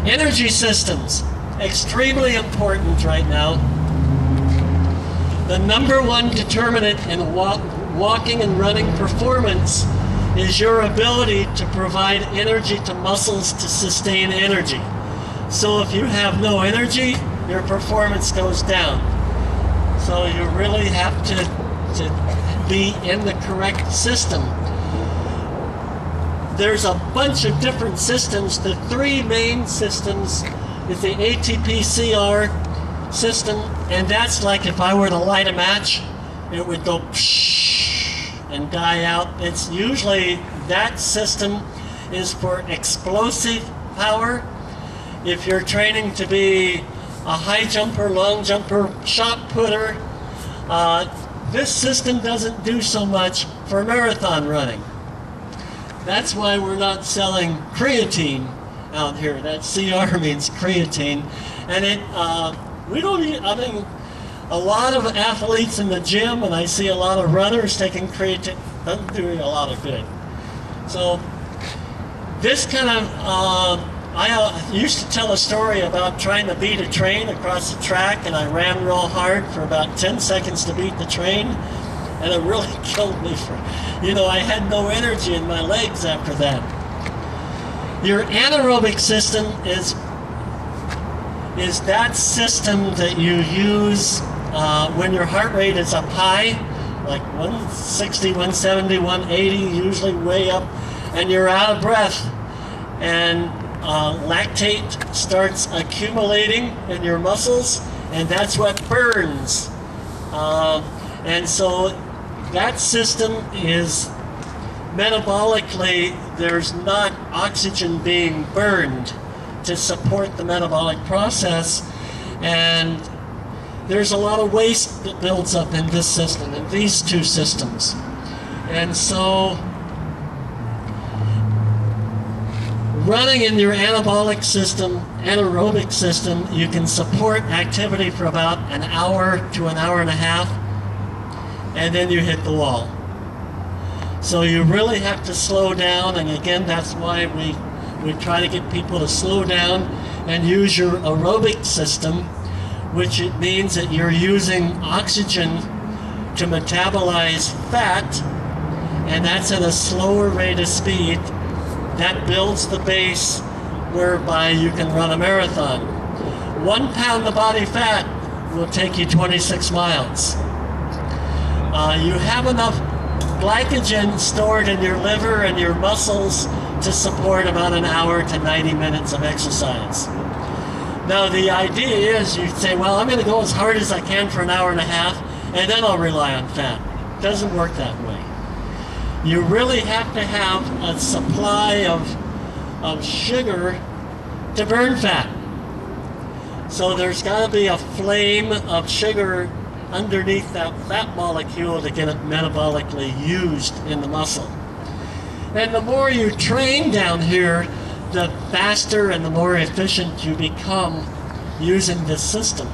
Energy systems, extremely important right now. The number one determinant in walking and running performance is your ability to provide energy to muscles to sustain energy. So if you have no energy, your performance goes down. So you really have to be in the correct system. There's a bunch of different systems. The three main systems is the ATP-CR system, and that's like if I were to light a match, it would go psh and die out. It's usually, that system is for explosive power. If you're training to be a high jumper, long jumper, shot putter, this system doesn't do so much for marathon running. That's why we're not selling creatine out here. That CR means creatine. And we don't, I mean, a lot of athletes in the gym, and I see a lot of runners taking creatine, doesn't do a lot of good. So this kind of, I used to tell a story about trying to beat a train across the track, and I ran real hard for about 10 seconds to beat the train, and it really killed me for, I had no energy in my legs after that. Your anaerobic system is that system that you use when your heart rate is up high, like 160, 170, 180, usually way up, and you're out of breath, and lactate starts accumulating in your muscles, and that's what burns. And so that system is metabolically, there's not oxygen being burned to support the metabolic process, and there's a lot of waste that builds up in this system, in these two systems. And so running in your anaerobic system, you can support activity for about an hour to an hour and a half, and then you hit the wall. So you really have to slow down, and again, that's why we try to get people to slow down and use your aerobic system, which it means that you're using oxygen to metabolize fat, and that's at a slower rate of speed. That builds the base whereby you can run a marathon. 1 pound of body fat will take you 26 miles. You have enough glycogen stored in your liver and your muscles to support about an hour to 90 minutes of exercise. Now the idea is you say, well, I'm going to go as hard as I can for an hour and a half, and then I'll rely on fat. It doesn't work that way. You really have to have a supply of sugar to burn fat. So there's got to be a flame of sugar underneath that fat molecule to get it metabolically used in the muscle. And the more you train down here, the faster and the more efficient you become using this system.